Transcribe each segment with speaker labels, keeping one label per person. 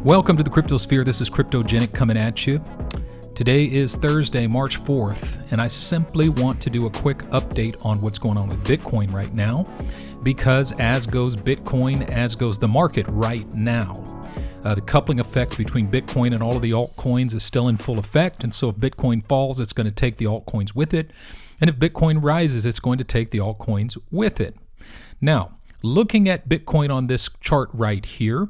Speaker 1: Welcome to the Cryptosphere. This is Cryptogenic coming at you. Today is Thursday, March 4th, and I simply want to do a quick update on what's going on with Bitcoin right now, because as goes Bitcoin, as goes the market right now. The coupling effect between Bitcoin and all of the altcoins is still in full effect, and so if Bitcoin falls, it's going to take the altcoins with it, and if Bitcoin rises, it's going to take the altcoins with it. Now, looking at Bitcoin on this chart right here,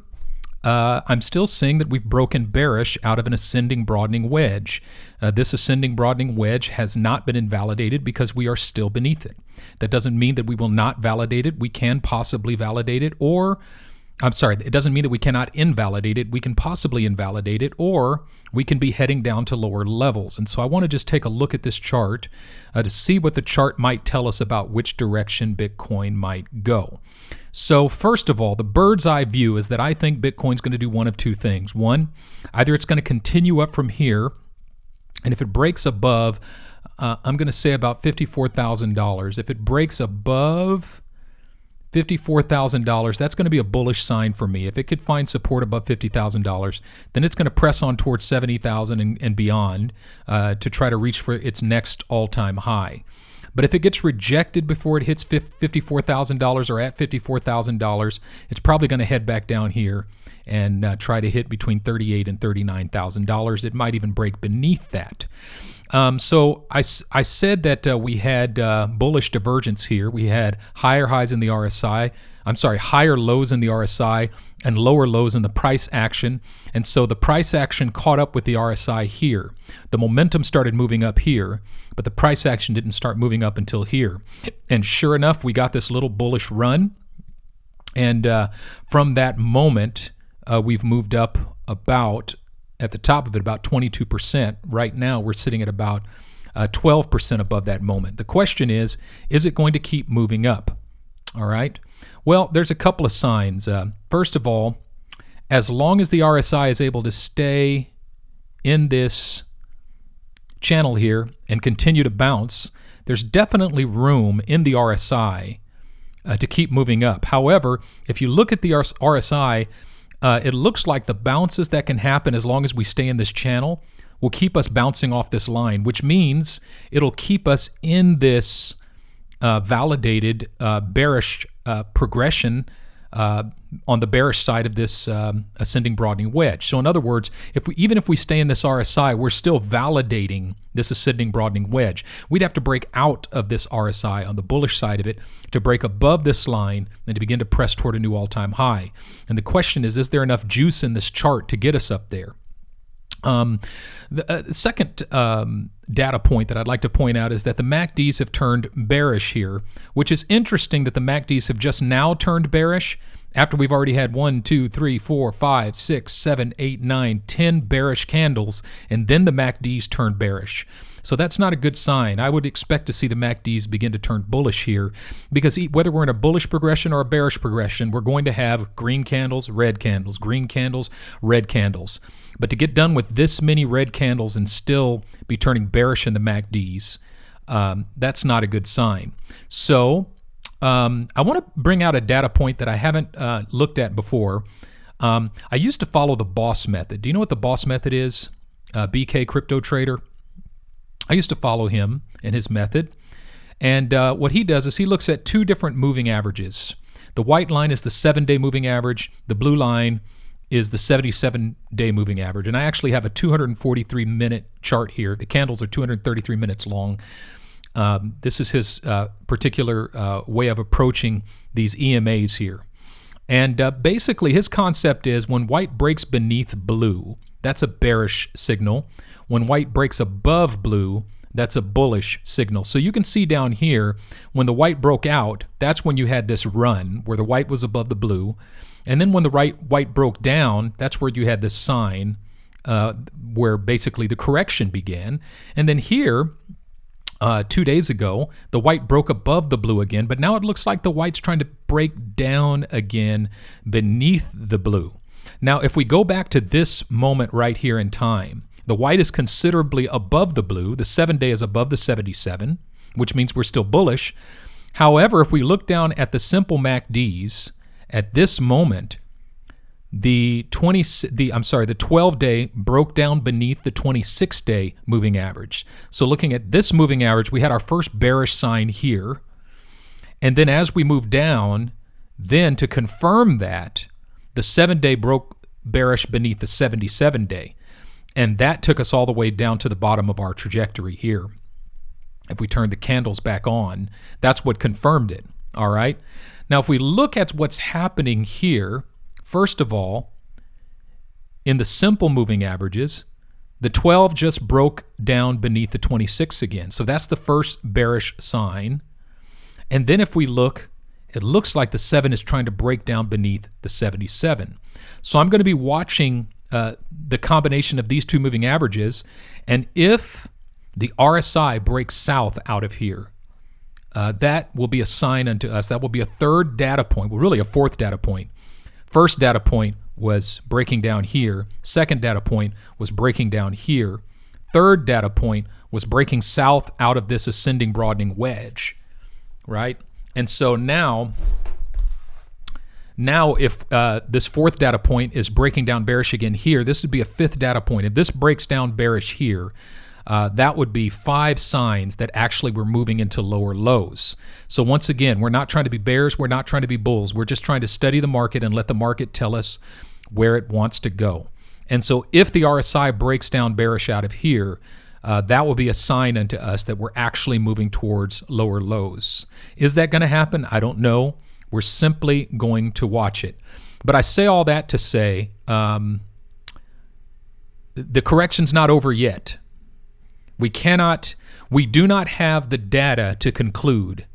Speaker 1: I'm still seeing that we've broken bearish out of an ascending broadening wedge. This ascending broadening wedge has not been invalidated because we are still beneath it. That doesn't mean that we will not validate it. We can possibly validate it, or it doesn't mean that we cannot invalidate it. We can possibly invalidate it, or we can be heading down to lower levels. And so I want to just take a look at this chart to see what the chart might tell us about which direction Bitcoin might go. So first of all, the bird's eye view is that I think Bitcoin's going to do one of two things. One, either it's going to continue up from here, and if it breaks above, I'm going to say about $54,000. If it breaks above $54,000, that's going to be a bullish sign for me. If it could find support above $50,000, then it's going to press on towards $70,000 and beyond to try to reach for its next all-time high. But if it gets rejected before it hits $54,000 or at $54,000, it's probably going to head back down here and try to hit between $38,000 and $39,000. It might even break beneath that. So I said that we had bullish divergence here. We had higher highs in the RSI. Higher lows in the RSI and lower lows in the price action. And so the price action caught up with the RSI here. The momentum started moving up here, but the price action didn't start moving up until here. And sure enough, we got this little bullish run. And from that moment, we've moved up about, at the top of it, about 22%. Right now, we're sitting at about 12% above that moment. The question is it going to keep moving up? All right. Well, there's a couple of signs. First of all, as long as the RSI is able to stay in this channel here and continue to bounce, there's definitely room in the RSI to keep moving up. However, if you look at the RSI, it looks like the bounces that can happen as long as we stay in this channel will keep us bouncing off this line, which means it'll keep us in this validated bearish progression on the bearish side of this ascending broadening wedge. So in other words, even if we stay in this RSI, we're still validating this ascending broadening wedge. We'd have to break out of this RSI on the bullish side of it to break above this line and to begin to press toward a new all-time high. And the question is there enough juice in this chart to get us up there? The second data point that I'd like to point out is that the MACDs have turned bearish here, which is interesting that the MACDs have just now turned bearish after we've already had 1, 2, 3, 4, 5, 6, 7, 8, 9, 10 bearish candles, and then the MACDs turned bearish. So that's not a good sign. I would expect to see the MACDs begin to turn bullish here, because whether we're in a bullish progression or a bearish progression, we're going to have green candles, red candles, green candles, red candles. But to get done with this many red candles and still be turning bearish in the MACDs, that's not a good sign. So I want to bring out a data point that I haven't looked at before. I used to follow the Boss method. Do you know what the Boss method is? BK Crypto Trader. I used to follow him and his method. And what he does is he looks at two different moving averages. The white line is the 7-day moving average. The blue line is the 77-day moving average. And I actually have a 243-minute chart here. The candles are 233 minutes long. This is his particular way of approaching these EMAs here. And basically his concept is when white breaks beneath blue, that's a bearish signal. When white breaks above blue, that's a bullish signal. So you can see down here, when the white broke out, that's when you had this run where the white was above the blue. And then when the white broke down, that's where you had this sign where basically the correction began. And then here, 2 days ago, the white broke above the blue again, but now it looks like the white's trying to break down again beneath the blue. Now, if we go back to this moment right here in time, the white is considerably above the blue. The 7-day is above the 77, which means we're still bullish. However, if we look down at the simple MACDs, at this moment, the 12-day broke down beneath the 26-day moving average. So looking at this moving average, we had our first bearish sign here. And then as we move down, then to confirm that, the 7-day broke bearish beneath the 77-day. And that took us all the way down to the bottom of our trajectory here. If we turn the candles back on, that's what confirmed it, all right? Now, if we look at what's happening here, first of all, in the simple moving averages, the 12 just broke down beneath the 26 again. So that's the first bearish sign. And then if we look, it looks like the 7 is trying to break down beneath the 77. So I'm going to be watching the combination of these two moving averages. And if the RSI breaks south out of here, that will be a sign unto us. That will be a third data point, well, really a fourth data point. First data point was breaking down here. Second data point was breaking down here. Third data point was breaking south out of this ascending broadening wedge, right? And so now if this fourth data point is breaking down bearish again here, this would be a fifth data point. If this breaks down bearish here, that would be 5 signs that actually we're moving into lower lows. So once again, we're not trying to be bears, we're not trying to be bulls. We're just trying to study the market and let the market tell us where it wants to go. And so if the RSI breaks down bearish out of here, that will be a sign unto us that we're actually moving towards lower lows. Is that going to happen? I don't know. We're simply going to watch it. But I say all that to say the correction's not over yet. We do not have the data to conclude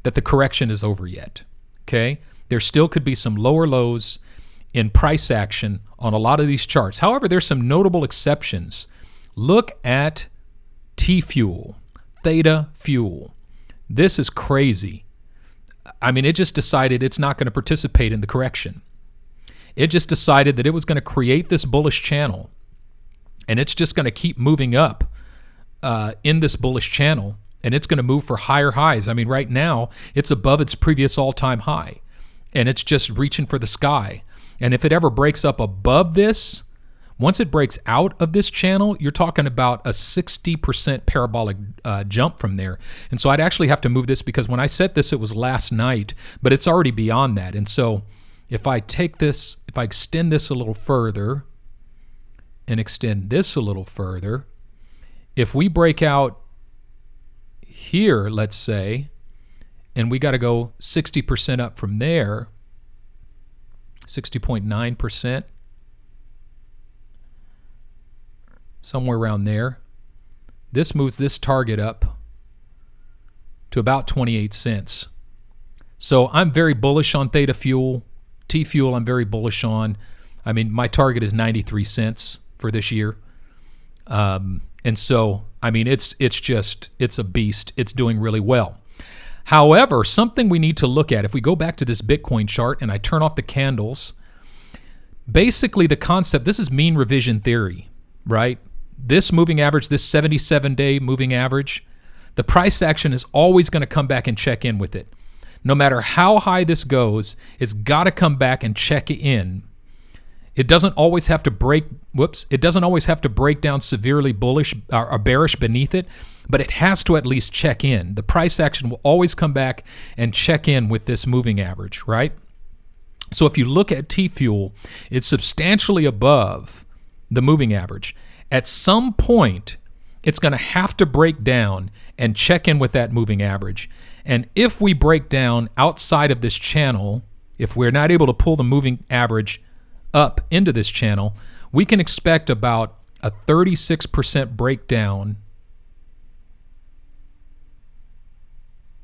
Speaker 1: that the correction is over yet, okay? There still could be some lower lows in price action on a lot of these charts. However, there's some notable exceptions. Look at TFuel, Theta Fuel. This is crazy. I mean, it just decided it's not going to participate in the correction. It just decided that it was going to create this bullish channel, and it's just going to keep moving up in this bullish channel, and it's going to move for higher highs. I mean, right now, it's above its previous all-time high, and it's just reaching for the sky. And if it ever breaks up above this, once it breaks out of this channel, you're talking about a 60% parabolic jump from there. And so I'd actually have to move this, because when I set this, it was last night, but it's already beyond that. And so if I take this, if I extend this a little further and extend this a little further, if we break out here, let's say, and we got to go 60% up from there, 60.9%, somewhere around there, this moves this target up to about 28 cents. So I'm very bullish on Theta Fuel. TFuel I'm very bullish on. I mean, my target is 93 cents for this year. And so, I mean, it's a beast. It's doing really well. However, something we need to look at, if we go back to this Bitcoin chart and I turn off the candles, basically the concept, this is mean revision theory, right? This moving average, this 77-day moving average, the price action is always going to come back and check in with it. No matter how high this goes, it's got to come back and check in. It doesn't always have to break, it doesn't always have to break down severely bullish or bearish beneath it, but it has to at least check in. The price action will always come back and check in with this moving average, right? So if you look at TFuel, it's substantially above the moving average. At some point, it's going to have to break down and check in with that moving average. And if we break down outside of this channel, if we're not able to pull the moving average up into this channel, we can expect about a 36% breakdown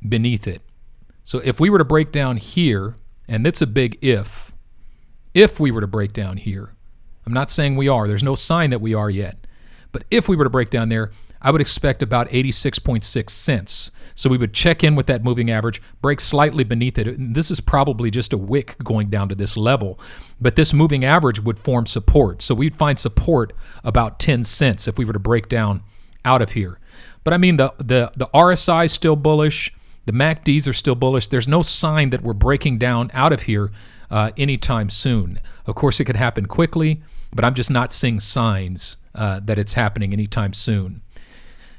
Speaker 1: beneath it. So if we were to break down here, and it's a big if we were to break down here, I'm not saying we are, there's no sign that we are yet, but if we were to break down there, I would expect about 86.6 cents. So we would check in with that moving average, break slightly beneath it. And this is probably just a wick going down to this level, but this moving average would form support. So we'd find support about 10 cents if we were to break down out of here. But I mean, the RSI is still bullish. The MACDs are still bullish. There's no sign that we're breaking down out of here anytime soon. Of course, it could happen quickly, but I'm just not seeing signs that it's happening anytime soon.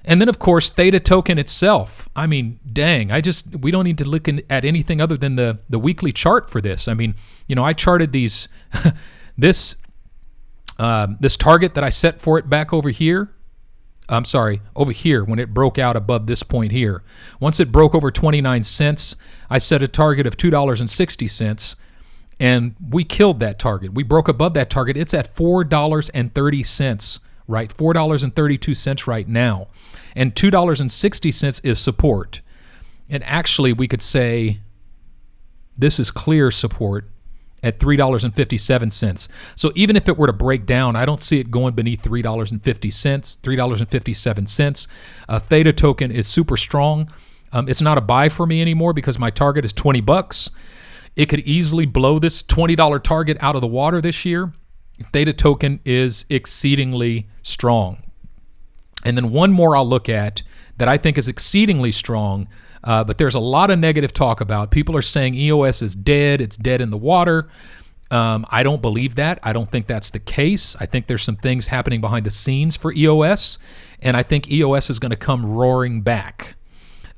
Speaker 1: And then, of course, Theta Token itself. I mean, dang, we don't need to look at anything other than the weekly chart for this. I mean, I charted these, this target that I set for it back over here. I'm sorry, over here when it broke out above this point here. Once it broke over 29 cents, I set a target of $2.60, and we killed that target. We broke above that target. It's at $4.30, right? $4.32 right now. And $2.60 is support. And actually, we could say this is clear support at $3.57. So even if it were to break down, I don't see it going beneath $3.50, $3.57. Theta Token is super strong. It's not a buy for me anymore because my target is $20. It could easily blow this $20 target out of the water this year. Theta Token is exceedingly strong. And then one more I'll look at that I think is exceedingly strong, but there's a lot of negative talk about. People are saying EOS is dead. It's dead in the water. I don't believe that. I don't think that's the case. I think there's some things happening behind the scenes for EOS, and I think EOS is going to come roaring back.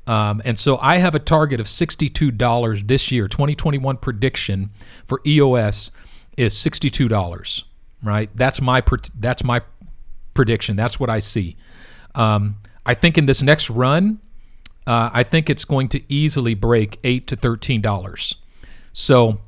Speaker 1: And so I have a target of $62 this year. 2021 prediction for EOS is $62, right? That's my prediction. That's what I see. I think in this next run, I think it's going to easily break $8 to $13. So,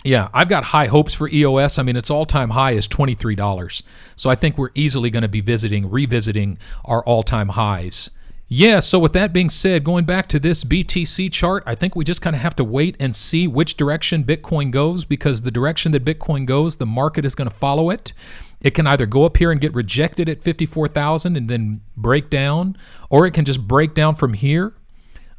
Speaker 1: yeah, I've got high hopes for EOS. I mean, its all-time high is $23. So I think we're easily going to be revisiting our all-time highs. Yeah, so with that being said, going back to this BTC chart, I think we just kind of have to wait and see which direction Bitcoin goes, because the direction that Bitcoin goes, the market is going to follow it. It can either go up here and get rejected at 54,000 and then break down, or it can just break down from here,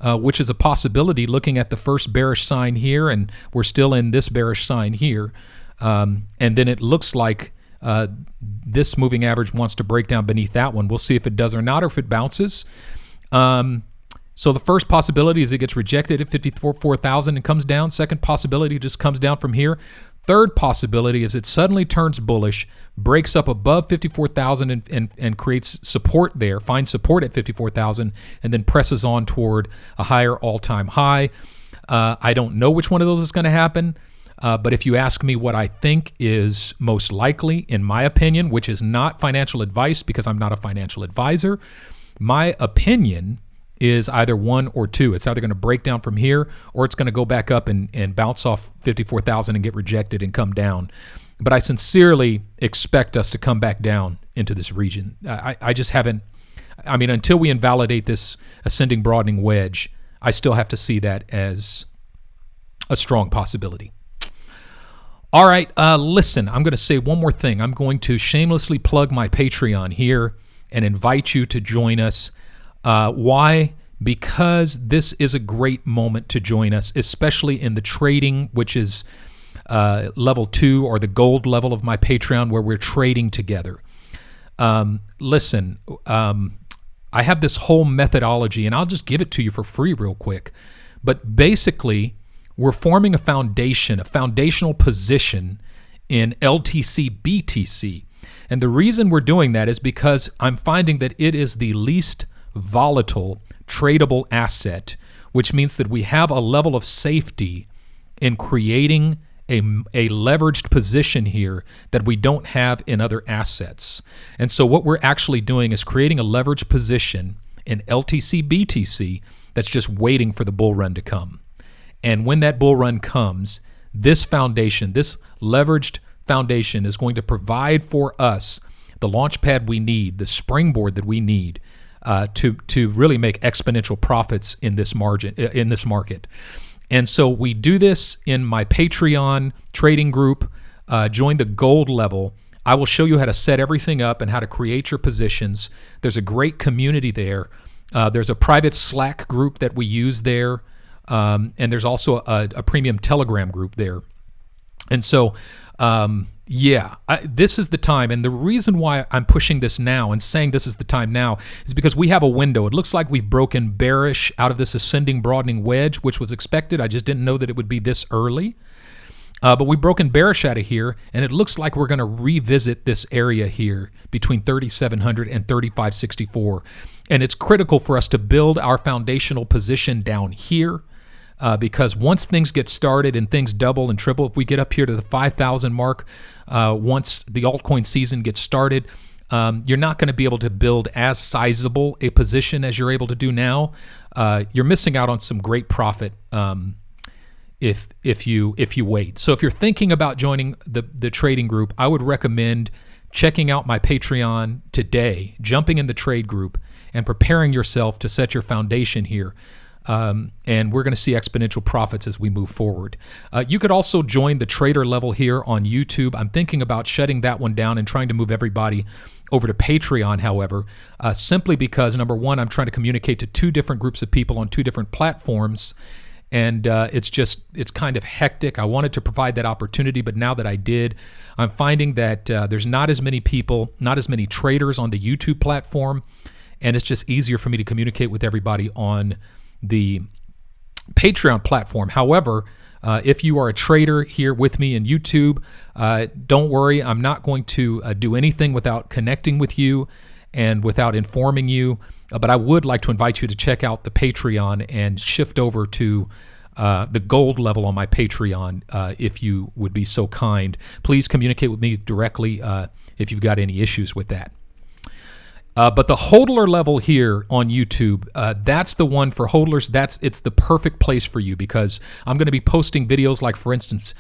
Speaker 1: which is a possibility looking at the first bearish sign here, and we're still in this bearish sign here. And then it looks like this moving average wants to break down beneath that one. We'll see if it does or not, or if it bounces. So the first possibility is it gets rejected at 54,000 and comes down. Second possibility just comes down from here. Third possibility is it suddenly turns bullish, breaks up above 54,000 and creates support there, finds support at 54,000, and then presses on toward a higher all-time high. I don't know which one of those is going to happen, but if you ask me what I think is most likely, in my opinion, which is not financial advice because I'm not a financial advisor, my opinion is either one or two. It's either going to break down from here, or it's going to go back up and bounce off 54,000 and get rejected and come down. But I sincerely expect us to come back down into this region. I just haven't, I mean, until we invalidate this ascending broadening wedge, I still have to see that as a strong possibility. All right, listen, I'm going to say one more thing. I'm going to shamelessly plug my Patreon here and invite you to join us. Why? Because this is a great moment to join us, especially in the trading, which is level 2 or the gold level of my Patreon, where we're trading together. Listen, I have this whole methodology, and I'll just give it to you for free real quick. But basically, we're forming a foundational position in LTC BTC. And the reason we're doing that is because I'm finding that it is the least volatile tradable asset, which means that we have a level of safety in creating a leveraged position here that we don't have in other assets. And so what we're actually doing is creating a leveraged position in LTC BTC that's just waiting for the bull run to come. And when that bull run comes, this foundation, this leveraged foundation, is going to provide for us the launch pad we need, the springboard that we need to really make exponential profits in this market. And so we do this in my Patreon trading group. Join the gold level. I will show you how to set everything up and how to create your positions. There's a great community there. There's a private Slack group that we use there. And there's also a premium Telegram group there. And so, this is the time. And the reason why I'm pushing this now and saying this is the time now is because we have a window. It looks like we've broken bearish out of this ascending broadening wedge, which was expected. I just didn't know that it would be this early. But we've broken bearish out of here, and it looks like we're going to revisit this area here between 3,700 and 3,564. And it's critical for us to build our foundational position down here, because once things get started and things double and triple, if we get up here to the 5,000 mark, once the altcoin season gets started, you're not going to be able to build as sizable a position as you're able to do now. You're missing out on some great profit if you wait. So if you're thinking about joining the trading group, I would recommend checking out my Patreon today, jumping in the trade group, and preparing yourself to set your foundation here. And we're going to see exponential profits as we move forward. You could also join the trader level here on YouTube. I'm thinking about shutting that one down and trying to move everybody over to Patreon, however, simply because, number one, I'm trying to communicate to two different groups of people on two different platforms. And it's kind of hectic. I wanted to provide that opportunity, but now that I did, I'm finding that there's not as many people, not as many traders on the YouTube platform, and it's just easier for me to communicate with everybody on the Patreon platform. However, if you are a trader here with me in YouTube, don't worry. I'm not going to do anything without connecting with you and without informing you. But I would like to invite you to check out the Patreon and shift over to the gold level on my Patreon if you would be so kind. Please communicate with me directly if you've got any issues with that. But the hodler level here on YouTube, that's the one for hodlers. It's the perfect place for you, because I'm going to be posting videos like, for instance,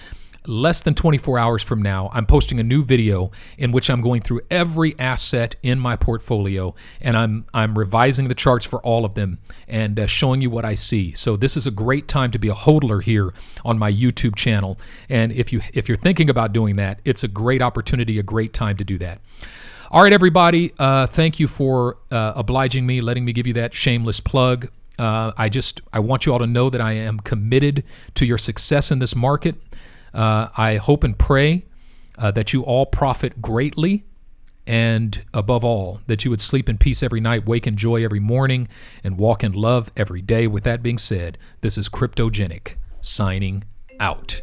Speaker 1: less than 24 hours from now, I'm posting a new video in which I'm going through every asset in my portfolio, and I'm revising the charts for all of them and showing you what I see. So this is a great time to be a hodler here on my YouTube channel. And if you're thinking about doing that, it's a great opportunity, a great time to do that. All right, everybody, thank you for obliging me, letting me give you that shameless plug. I want you all to know that I am committed to your success in this market. I hope and pray that you all profit greatly, and above all, that you would sleep in peace every night, wake in joy every morning, and walk in love every day. With that being said, this is Cryptogenic signing out.